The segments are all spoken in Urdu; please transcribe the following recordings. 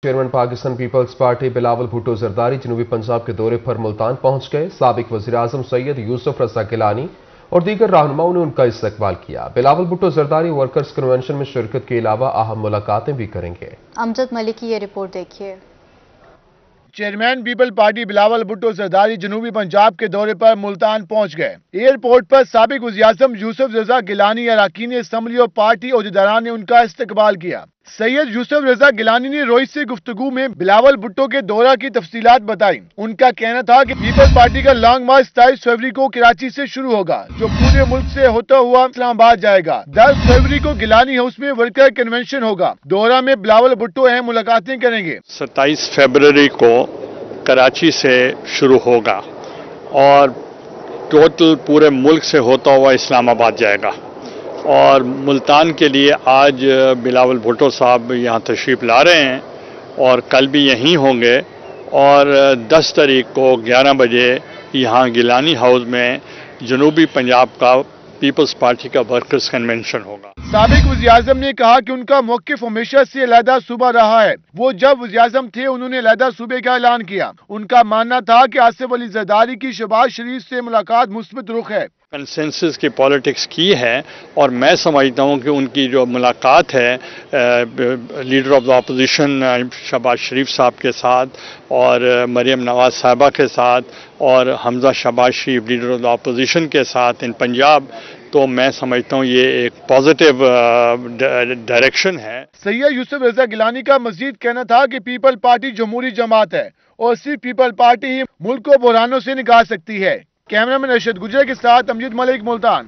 چیئرمین پاکستان پیپلز پارٹی بلاول بھٹو زرداری جنوبی پنجاب کے دورے پر ملتان پہنچ گئے۔ سابق وزیراعظم سید یوسف رضا گیلانی اور دیگر رہنماؤں نے ان کا استقبال کیا۔ بلاول بھٹو زرداری ورکرز کنونشن میں شرکت کے علاوہ اہم ملاقاتیں بھی کریں گے۔ امجد ملک کی یہ رپورٹ دیکھیے۔ Chairman people party Bilawal Bhutto Zardari جنوبی پنجاب کے دورے پر ملتان پہنچ گئے۔ ایئرپورٹ پر سابق وزیراعظم یوسف رضا گیلانی اراکین اسمبلی اور پارٹی عہدیداران نے ان کا استقبال کیا۔ سید یوسف رضا گیلانی نے روئی سے گفتگو میں بلاول بھٹو کے دورہ کی تفصیلات بتائی۔ ان کا کہنا تھا کہ پیپل پارٹی کا لانگ مارچ 27 فروری کو کراچی سے شروع ہوگا، جو پورے ملک سے ہوتا ہوا اسلام آباد جائے گا۔ 10 فروری کو گیلانی ہاؤس میں ورکر کنونشن ہوگا۔ دورہ میں بلاول بھٹو اہم ملاقاتیں کریں گے۔ 27 فروری کو کراچی سے شروع ہوگا اور ٹوٹل پورے ملک سے ہوتا ہوا اسلام آباد جائے گا، اور ملتان کے لیے آج بلاول بھٹو صاحب یہاں تشریف لا رہے ہیں اور کل بھی یہیں ہوں گے، اور 10 تاریخ کو 11 بجے یہاں گیلانی ہاؤس میں جنوبی پنجاب کا پیپلز پارٹی کا ورکرز کنونشن ہوگا۔ سابق وزیراعظم نے کہا کہ ان کا موقف ہمیشہ سے علیحدہ صوبہ رہا ہے۔ وہ جب وزیراعظم تھے انہوں نے علیحدہ صوبے کا اعلان کیا۔ ان کا ماننا تھا کہ آصف علی زرداری کی شہباز شریف سے ملاقات مثبت رخ ہے۔ کنسنسس کی پالیٹکس کی ہے، اور میں سمجھتا ہوں کہ ان کی جو ملاقات ہے leader of the opposition Shahbaz Sharif صاحب کے ساتھ اور مریم نواز صاحبہ کے ساتھ اور حمزہ شہباز شریف لیڈر آف دا اپوزیشن کے ساتھ ان پنجاب، تو میں سمجھتا ہوں یہ ایک پازیٹیو ڈائریکشن ہے۔ سید یوسف رضا گیلانی کا مزید کہنا تھا کہ پیپل پارٹی جمہوری جماعت ہے اور صرف پیپل پارٹی ہی ملک کو بحرانوں سے نکال سکتی ہے۔ کیمرامین ارشد گجر کے ساتھ امجد ملک، ملتان۔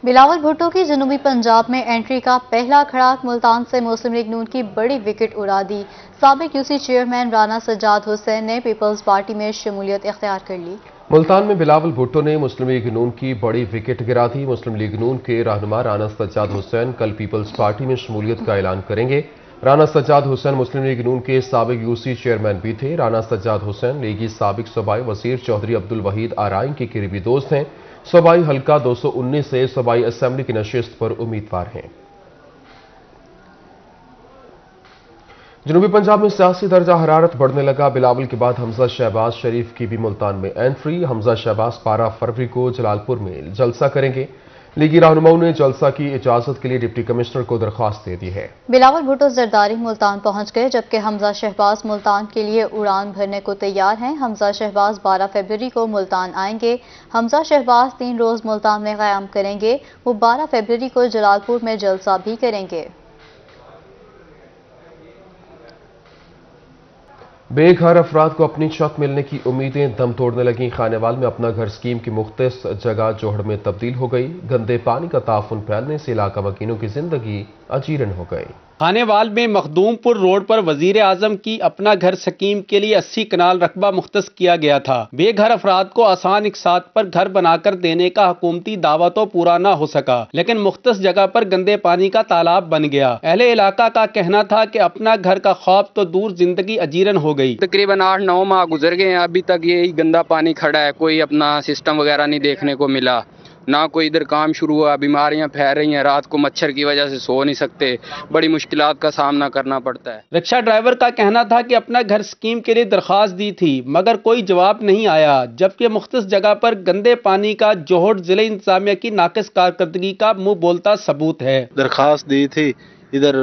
بلاول بھٹو کی جنوبی پنجاب میں انٹری کا پہلا کھڑاک ملتان سے مسلم لیگ نون کی بڑی وکٹ اڑا دی۔ سابق یوسی چیئرمین رانا سجاد حسین نے پیپلز پارٹی میں شمولیت اختیار کر لی۔ ملتان میں بلاول بھٹو نے مسلم لیگ نون کی بڑی وکٹ گرا دی۔ مسلم لیگ نون کے رہنما رانا سجاد حسین کل پیپلز پارٹی میں شمولیت کا اعلان کریں گے۔ رانا سجاد حسین مسلم لیگ نون کے سابق یوسی چیئرمین بھی تھے۔ رانا سجاد حسین لیگی سابق صوبائی وزیر چودھری عبدالوحید آرائن کے قریبی دوست ہیں۔ صوبائی حلقہ 219 سے صوبائی اسمبلی کی نشست پر امیدوار ہیں۔ جنوبی پنجاب میں سیاسی درجہ حرارت بڑھنے لگا۔ بلاول کے بعد حمزہ شہباز شریف کی بھی ملتان میں انٹری۔ حمزہ شہباز 12 فروری کو جلال پور میں جلسہ کریں گے۔ لیگی رہنماؤں نے جلسہ کی اجازت کے لیے ڈپٹی کمشنر کو درخواست دے دی ہے۔ بلاول بھٹو زرداری ملتان پہنچ گئے، جبکہ حمزہ شہباز ملتان کے لیے اڑان بھرنے کو تیار ہیں۔ حمزہ شہباز 12 فروری کو ملتان آئیں گے۔ حمزہ شہباز 3 روز ملتان میں قیام کریں گے۔ وہ 12 فروری کو جلال پور میں جلسہ بھی کریں گے۔ بے گھر افراد کو اپنی چھت ملنے کی امیدیں دم توڑنے لگیں۔ خانیوال میں اپنا گھر اسکیم کی مختص جگہ جوہڑ میں تبدیل ہو گئی۔ گندے پانی کا تعفن پھیلنے سے علاقہ مکینوں کی زندگی اجیرن ہو گئی۔ خانیوال میں مخدوم پور روڈ پر وزیر اعظم کی اپنا گھر سکیم کے لیے 80 کنال رقبہ مختص کیا گیا تھا۔ بے گھر افراد کو آسان اقساط پر گھر بنا کر دینے کا حکومتی دعویٰ تو پورا نہ ہو سکا، لیکن مختص جگہ پر گندے پانی کا تالاب بن گیا۔ اہل علاقہ کا کہنا تھا کہ اپنا گھر کا خواب تو دور، زندگی اجیرن ہو گئی۔ تقریباً 8-9 ماہ گزر گئے ہیں، ابھی تک یہی گندا پانی کھڑا ہے، کوئی اپنا سسٹم وغیرہ نہیں دیکھنے کو ملا، نہ کوئی ادھر کام شروع ہوا۔ بیماریاں پھیل رہی ہیں، رات کو مچھر کی وجہ سے سو نہیں سکتے، بڑی مشکلات کا سامنا کرنا پڑتا ہے۔ رکشہ ڈرائیور کا کہنا تھا کہ اپنا گھر اسکیم کے لیے درخواست دی تھی مگر کوئی جواب نہیں آیا، جبکہ مختص جگہ پر گندے پانی کا جوہڑ ضلع انتظامیہ کی ناقص کارکردگی کا منہ بولتا ثبوت ہے۔ درخواست دی تھی، ادھر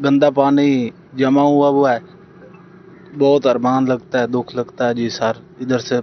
گندا پانی جمع ہوا ہے، بہت ارمان لگتا ہے، دکھ لگتا ہے جی سر، ادھر سے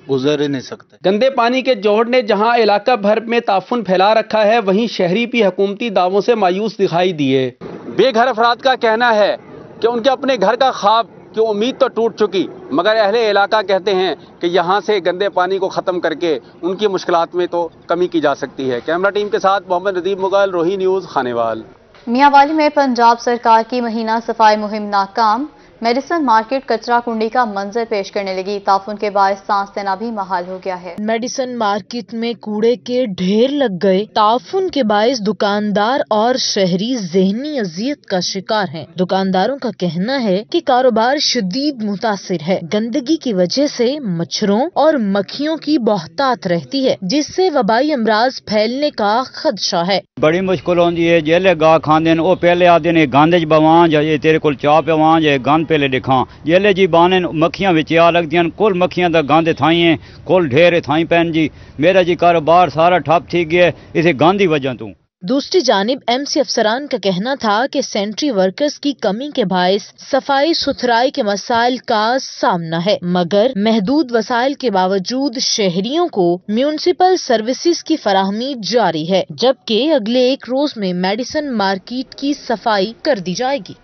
گزر ہی نہیں سکتے۔ گندے پانی کے جوہڑ نے جہاں علاقہ بھر میں تعفن پھیلا رکھا ہے، وہیں شہری بھی حکومتی دعووں سے مایوس دکھائی دیے۔ بے گھر افراد کا کہنا ہے کہ ان کے اپنے گھر کا خواب کی امید تو ٹوٹ چکی، مگر اہل علاقہ کہتے ہیں کہ یہاں سے گندے پانی کو ختم کر کے ان کی مشکلات میں تو کمی کی جا سکتی ہے۔ کیمرہ ٹیم کے ساتھ محمد ندیم مغل، روہی نیوز، خانیوال۔ میاں والی میں پنجاب سرکار کی مہینہ صفائی مہم ناکام۔ میڈیسن مارکیٹ کچرا کنڈی کا منظر پیش کرنے لگی، تعفن کے باعث سانس لینا بھی محال ہو گیا ہے۔ میڈیسن مارکیٹ میں کوڑے کے ڈھیر لگ گئے، تعفن کے باعث دکاندار اور شہری ذہنی اذیت کا شکار ہیں۔ دکانداروں کا کہنا ہے کہ کاروبار شدید متاثر ہے، گندگی کی وجہ سے مچھروں اور مکھیوں کی بہتات رہتی ہے، جس سے وبائی امراض پھیلنے کا خدشہ ہے۔ بڑی مشکل ہوندی ہے، جیلے گاہ کھاندے او پہلے آدھے نے گند چ بوان جے تیرے کول چاہ پوان جے گند پہلے دکھاں، جیلے جی بانے مکھیاں وچ آ لگدیاں، کل مکھیاں دا گند تھائیں ہیں، کل ڈھیر تھائیں پین جی، میرا جی کاروبار سارا ٹھپ تھی گیا اسے گند دی وجہ تو۔ دوسری جانب ایم سی افسران کا کہنا تھا کہ سینٹری ورکرز کی کمی کے باعث صفائی ستھرائی کے مسائل کا سامنا ہے، مگر محدود وسائل کے باوجود شہریوں کو میونسپل سروسز کی فراہمی جاری ہے، جبکہ اگلے 1 روز میں میڈیسن مارکیٹ کی صفائی کر دی جائے گی۔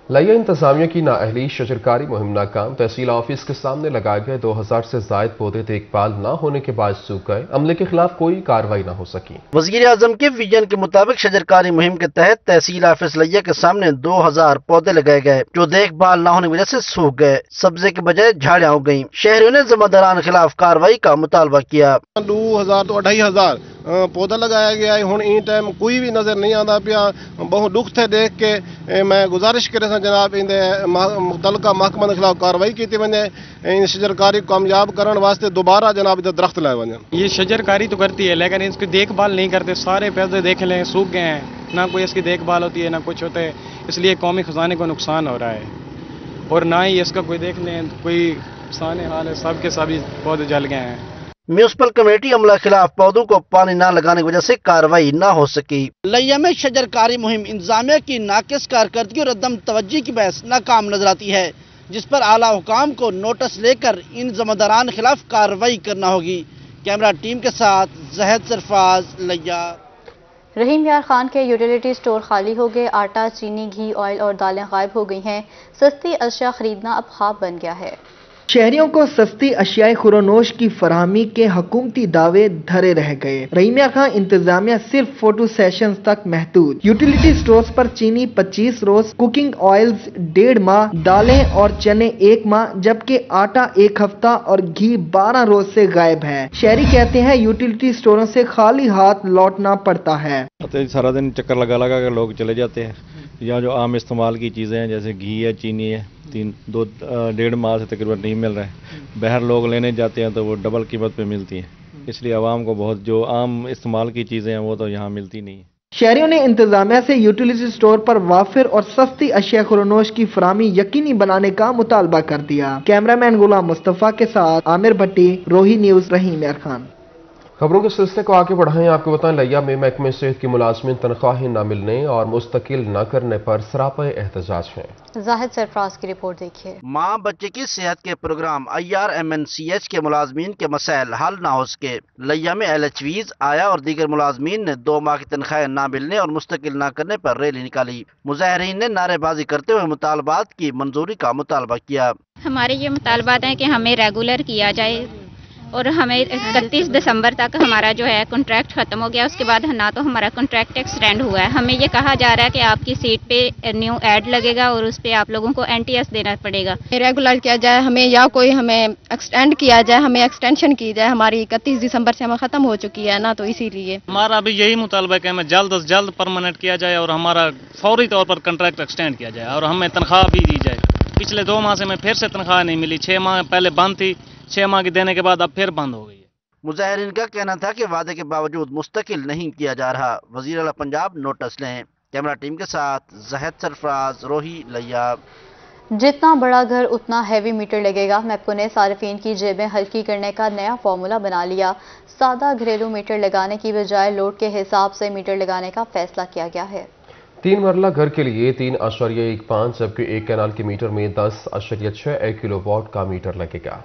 لیا انتظامیہ کی نااہلی شجرکاری مہم ناکام، تحصیل آفس کے سامنے لگائے گئے 2000 سے زائد پودے دیکھ بھال نہ ہونے کے باعث سوکھ گئے، عملے کے خلاف کوئی کارروائی نہ ہو سکی۔ وزیر اعظم کے ویژن کے مطابق شجرکاری مہم کے تحت تحصیل آفس لیا کے سامنے 2000 پودے لگائے گئے جو دیکھ بھال نہ ہونے کی وجہ سے سوکھ گئے، سبزے کے بجائے جھاڑیاں ہو گئیں۔ شہریوں نے ذمہ داران کے خلاف کارروائی کا مطالبہ کیا۔ 2000 تو 2500 پودا لگایا گیا ہے، ہن این ٹائم کوئی بھی نظر نہیں آتا پیا، بہت دکھ تھے دیکھ کے۔ میں گزارش کرے سا جناب ان متعلقہ محکمہ کے خلاف کارروائی کی وجے، ان شجرکاری کو کامیاب کرنے واسطے دوبارہ جناب ادھر درخت لائے ون۔ یہ شجرکاری تو کرتی ہے لیکن اس کی دیکھ بھال نہیں کرتے، سارے پودے دیکھ لیں سوکھ گئے ہیں، نہ کوئی اس کی دیکھ بھال ہوتی ہے نہ کچھ ہوتا ہے، اس لیے قومی خزانے کو نقصان ہو رہا ہے، اور نہ ہی اس کا کوئی دیکھ لیں کوئی نقصان حال ہے، سب کے سبھی پودے جل گئے ہیں۔ میونسپل کمیٹی عملہ خلاف پودوں کو پانی نہ لگانے کی وجہ سے کارروائی نہ ہو سکی۔ لیا میں شجرکاری مہم انتظامیہ کی ناقص کارکردگی اور عدم توجہ کی باعث ناکام نظر آتی ہے، جس پر اعلیٰ حکام کو نوٹس لے کر ان ذمہ داران کے خلاف کارروائی کرنا ہوگی۔ کیمرہ ٹیم کے ساتھ زہد سرفراز، لیا۔ رحیم یار خان کے یوٹیلیٹی سٹور خالی ہو گئے، آٹا، چینی، گھی، آئل اور دالیں غائب ہو گئی ہیں، سستی اشیاء خریدنا اب خواب بن گیا ہے۔ شہریوں کو سستی اشیاء خورونوش کی فراہمی کے حکومتی دعوے دھرے رہ گئے۔ رحیم یار خان انتظامیہ صرف فوٹو سیشنز تک محدود۔ یوٹیلیٹی سٹورز پر چینی 25 روز، کوکنگ آئلز 1.5 ماہ، دالیں اور چنے 1 ماہ، جبکہ آٹا 1 ہفتہ اور گھی 12 روز سے غائب ہے۔ شہری کہتے ہیں یوٹیلیٹی سٹوروں سے خالی ہاتھ لوٹنا پڑتا ہے۔ سارا دن چکر لگا کر لوگ چلے جاتے ہیں، یا جو عام استعمال کی چیزیں ہیں جیسے گھی ہے، چینی ہے، 1.5 ماہ سے تقریباً نہیں مل رہا ہے۔ باہر لوگ لینے جاتے ہیں تو وہ ڈبل قیمت پہ ملتی ہیں، اس لیے عوام کو بہت جو عام استعمال کی چیزیں ہیں وہ تو یہاں ملتی نہیں ہیں۔ شہریوں نے انتظامیہ سے یوٹیلیٹی سٹور پر وافر اور سستی اشیاء خورونوش کی فراہمی یقینی بنانے کا مطالبہ کر دیا۔ کیمرہ مین غلام مصطفیٰ کے ساتھ عامر بھٹی، روہی نیوز، رحیم یار خان۔ خبروں کے سلسلے کو آگے بڑھائیں، آپ کو بتائیں لیا میں محکمہ صحت کی ملازمین تنخواہیں نہ ملنے اور مستقل نہ کرنے پر سراپا احتجاج ہیں۔ زاہد سرفراز کی رپورٹ دیکھیے۔ ماں بچے کی صحت کے پروگرام IRMNCH کے ملازمین کے مسائل حل نہ ہو سکے۔ لیا میں LHVs، آیا اور دیگر ملازمین نے 2 ماہ کی تنخواہیں نہ ملنے اور مستقل نہ کرنے پر ریلی نکالی۔ مظاہرین نے نعرے بازی کرتے ہوئے مطالبات کی منظوری کا مطالبہ کیا۔ ہمارے یہ مطالبات ہیں کہ ہمیں ریگولر کیا جائے اور ہمیں 31 دسمبر تک ہمارا جو ہے کنٹریکٹ ختم ہو گیا، اس کے بعد نہ تو ہمارا کنٹریکٹ ایکسٹینڈ ہوا ہے۔ ہمیں یہ کہا جا رہا ہے کہ آپ کی سیٹ پہ نیو ایڈ لگے گا اور اس پہ آپ لوگوں کو NTS دینا پڑے گا۔ ریگولر کیا جائے ہمیں، یا کوئی ہمیں ایکسٹینڈ کیا جائے، ہمیں ایکسٹینشن کی جائے، ہماری 31 دسمبر سے ہمیں ختم ہو چکی ہے نا، تو اسی لیے ہمارا ابھی یہی مطالبہ ہے کہ ہمیں جلد از جلد پرماننٹ کیا جائے اور ہمارا فوری طور پر کنٹریکٹ ایکسٹینڈ کیا جائے اور ہمیں تنخواہ بھی دی جائے۔ پچھلے 2 ماہ سے ہمیں پھر سے تنخواہ نہیں ملی، 6 ماہ پہلے بند تھی، 6 ماہ کی دینے کے بعد اب پھر بند ہو گئی۔ مظاہرین کا کہنا تھا کہ وعدے کے باوجود مستقل نہیں کیا جا رہا، وزیر اعلیٰ پنجاب نوٹس لیں۔ کیمرہ ٹیم کے ساتھ زہد سرفراز، روہی، لیا۔ جتنا بڑا گھر اتنا ہیوی میٹر لگے گا، میپکو نے صارفین کی جیبیں ہلکی کرنے کا نیا فارمولا بنا لیا۔ سادہ گھریلو میٹر لگانے کی بجائے لوڈ کے حساب سے میٹر لگانے کا فیصلہ کیا گیا ہے۔ 3 مرلہ گھر کے لیے 3.15، جبکہ 1 کینال کے میٹر میں 10.61 کلو واٹ کا میٹر لگے گا۔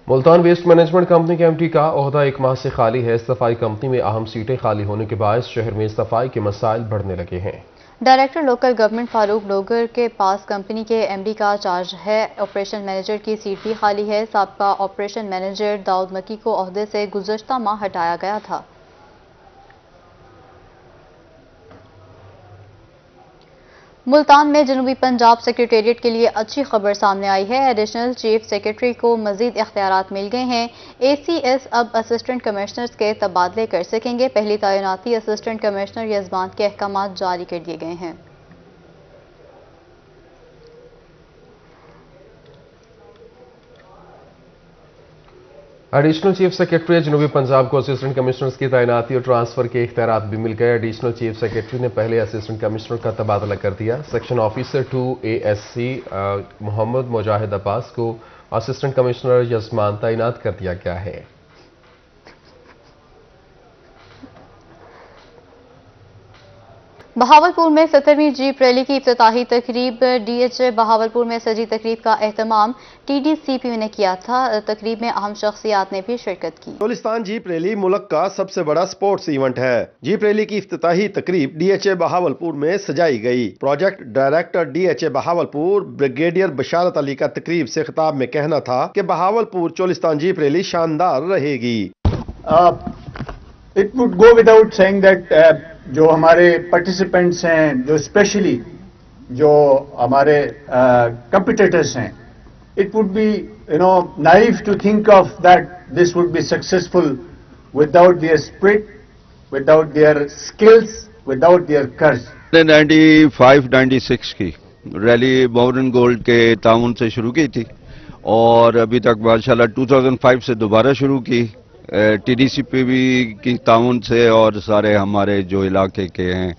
ملتان ویسٹ مینجمنٹ کمپنی کے MD کا عہدہ 1 ماہ سے خالی ہے۔ صفائی کمپنی میں اہم سیٹیں خالی ہونے کے باعث شہر میں صفائی کے مسائل بڑھنے لگے ہیں۔ ڈائریکٹر لوکل گورنمنٹ فاروق ڈوگر کے پاس کمپنی کے MD کا چارج ہے۔ آپریشن مینیجر کی سیٹ بھی خالی ہے۔ سابقہ آپریشن مینیجر داؤد مکی کو عہدے سے گزشتہ ماہ ہٹایا گیا تھا۔ ملتان میں جنوبی پنجاب سیکریٹریٹ کے لیے اچھی خبر سامنے آئی ہے۔ ایڈیشنل چیف سیکریٹری کو مزید اختیارات مل گئے ہیں۔ اے سی ایس اب اسسٹنٹ کمشنرز کے تبادلے کر سکیں گے۔ پہلی تعیناتی اسسٹنٹ کمشنر یزبان کے احکامات جاری کر دیے گئے ہیں۔ ایڈیشنل چیف سیکریٹری جنوبی پنجاب کو اسسٹنٹ کمشنرز کی تعیناتی اور ٹرانسفر کے اختیارات بھی مل گئے۔ ایڈیشنل چیف سیکریٹری نے پہلے اسسٹنٹ کمشنر کا تبادلہ کر دیا۔ سیکشن آفیسر 2 ASC محمد مجاہد عباس کو اسسٹنٹ کمشنر یزمان تعینات کر دیا گیا ہے۔ بہاولپور میں 70ویں جیپ ریلی کی افتتاحی تقریب DHA بہاولپور میں سجی تقریب کا اہتمام TDCPU نے کیا تھا۔ تقریب میں اہم شخصیات نے بھی شرکت کی۔ چولستان جیپ ریلی ملک کا سب سے بڑا سپورٹس ایونٹ ہے۔ جیپ ریلی کی افتتاحی تقریب DHA بہاولپور میں سجائی گئی۔ Project director DHA Bahawalpur brigadier بشارت علی کا تقریب سے خطاب میں کہنا تھا کہ بہاولپور چولستان جیپ ریلی شاندار رہے گی۔ It would go without saying that جو ہمارے participants ہیں، جو اسپیشلی جو ہمارے competitors ہیں، it would be naive to think of that this would be successful without their spirit, without their skills, without their courage. 95-96 کی ریلی مورن گولڈ کے تعاون سے شروع کی تھی اور ابھی تک ماشاءاللہ 2005 سے دوبارہ شروع کی TDCPU کی تعاون سے اور سارے ہمارے جو علاقے کے ہیں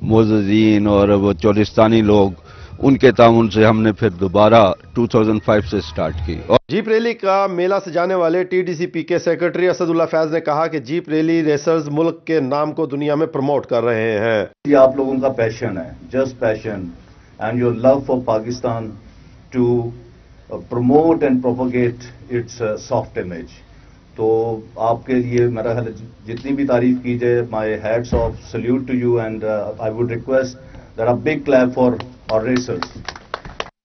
معززین اور وہ چولستانی لوگ ان کے تعاون سے ہم نے پھر دوبارہ 2005 سے سٹارٹ کی۔ جیپ ریلی کا میلہ سجانے والے TDCP کے سیکرٹری اسد اللہ فیض نے کہا کہ جیپ ریلی ریسرز ملک کے نام کو دنیا میں پروموٹ کر رہے ہیں۔ یہ آپ لوگوں کا پیشن ہے، just passion and your love for Pakistan to promote and propagate its soft image. تو آپ کے لیے میرا خیال جتنی بھی تعریف کی جائے، my hats off salute to you and I would request that a big clap for our racers.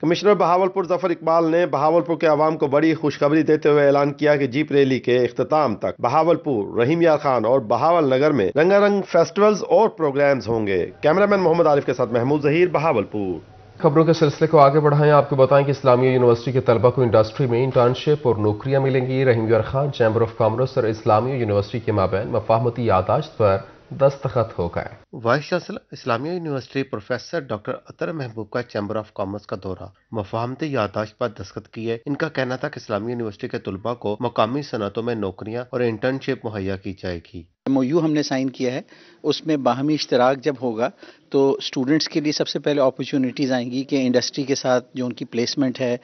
Commissioner Bahawalpur Zafar Iqbal نے بہاولپور کے عوام کو بڑی خوشخبری دیتے ہوئے اعلان کیا کہ جیپ ریلی کے اختتام تک بہاولپور، رحیم یار خان اور بہاول نگر میں رنگا رنگ فیسٹیولز اور پروگرامز ہوں گے۔ کیمرامین محمد عارف کے ساتھ محمود ظہیر، بہاولپور۔ خبروں کے سلسلے کو آگے بڑھائیں، آپ کو بتائیں کہ اسلامیہ یونیورسٹی کے طلبہ کو انڈسٹری میں انٹرنشپ اور نوکریاں ملیں گی۔ رحیم یار خان چیمبر آف کامرس اور اسلامیہ یونیورسٹی کے مابین مفاہمتی یادداشت پر دستخط ہو گئے۔ وائس چانسلر اسلامیہ یونیورسٹی پروفیسر ڈاکٹر اطہر محبوب کا چیمبر آف کامرس کا دورہ، مفاہمتی یادداشت پر دستخط کیے۔ ان کا کہنا تھا کہ اسلامیہ یونیورسٹی کے طلباء کو مقامی صنعتوں میں نوکریاں اور انٹرنشپ مہیا کی جائے گی۔ MOU ہم نے سائن کیا ہے، اس میں باہمی اشتراک جب ہوگا تو اسٹوڈنٹس کے لیے سب سے پہلے اپرچونیٹیز آئیں گی کہ انڈسٹری کے ساتھ جو ان کی پلیسمنٹ ہے،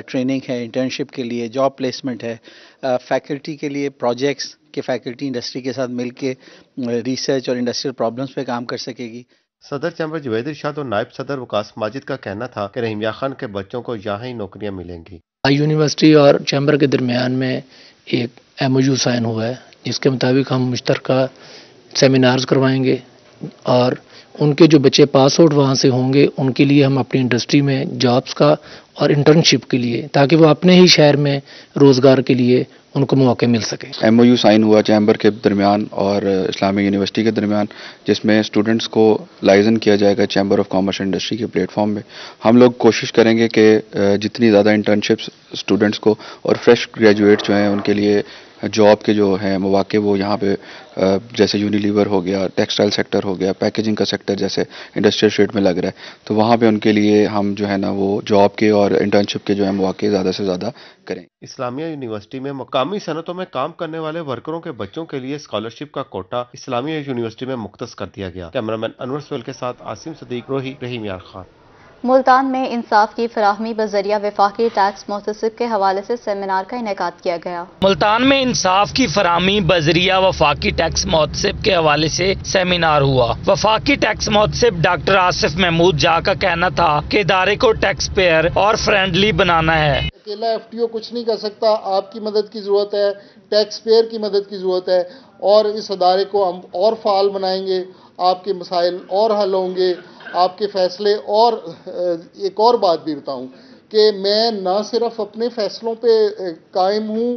ٹریننگ ہے، انٹرنشپ کے لیے جاب پلیسمنٹ ہے، فیکلٹی کے لیے پروجیکٹس کہ فیکلٹی انڈسٹری کے ساتھ مل کے ریسرچ اور انڈسٹریل پرابلمس پہ کام کر سکے گی۔ صدر چیمبر جوید ارشاد اور نائب صدر وقاص ماجد کا کہنا تھا کہ رحیم یار خان کے بچوں کو یہاں ہی نوکریاں ملیں گی۔ یونیورسٹی اور چیمبر کے درمیان میں ایک MOU سائن ہوا ہے جس کے مطابق ہم مشترکہ سیمینارز کروائیں گے اور ان کے جو بچے پاس آؤٹ وہاں سے ہوں گے ان کے لیے ہم اپنی انڈسٹری میں جابز کا اور انٹرنشپ کے لیے تاکہ وہ اپنے ہی شہر میں روزگار کے لیے ان کو مواقع مل سکے۔ MOU سائن ہوا چیمبر کے درمیان اور اسلامیہ یونیورسٹی کے درمیان، جس میں اسٹوڈنٹس کو لائزن کیا جائے گا چیمبر آف کامرس انڈسٹری کے پلیٹ فارم میں۔ ہم لوگ کوشش کریں گے کہ جتنی زیادہ انٹرنشپس اسٹوڈنٹس کو اور فریش گریجویٹ جو ہیں ان کے لیے جاب کے جو ہیں مواقع وہ یہاں پہ جیسے یونیلیور ہو گیا، ٹیکسٹائل سیکٹر ہو گیا، پیکیجنگ کا سیکٹر جیسے انڈسٹریل اسٹیٹ میں لگ رہا ہے، تو وہاں پہ ان کے لیے ہم جو ہے نا وہ جاب کے اور انٹرنشپ کے جو ہے مواقع زیادہ سے زیادہ کریں۔ اسلامیہ یونیورسٹی میں مقامی صنعتوں میں کام کرنے والے ورکروں کے بچوں کے لیے اسکالرشپ کا کوٹا اسلامیہ یونیورسٹی میں مختص کر دیا گیا۔ کیمرامین انور سہیل کے ساتھ عاصم صدیق، روہی، رحیم یار خان۔ ملتان میں انصاف کی فراہمی بذریعہ وفاقی ٹیکس محتسب کے حوالے سے سیمینار کا انعقاد کیا گیا۔ ملتان میں انصاف کی فراہمی بذریعہ وفاقی ٹیکس محتسب کے حوالے سے سیمینار ہوا۔ وفاقی ٹیکس محتسب ڈاکٹر آصف محمود جا کا کہنا تھا کہ ادارے کو ٹیکس پیئر اور فرینڈلی بنانا ہے۔ اکیلا FTO کچھ نہیں کر سکتا، آپ کی مدد کی ضرورت ہے، ٹیکس پیئر کی مدد کی ضرورت ہے، اور اس ادارے کو ہم اور فعال بنائیں گے، آپ کے مسائل اور حل ہوں گے، آپ کے فیصلے۔ اور ایک اور بات بھی بتاؤں کہ میں نہ صرف اپنے فیصلوں پہ قائم ہوں،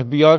FBR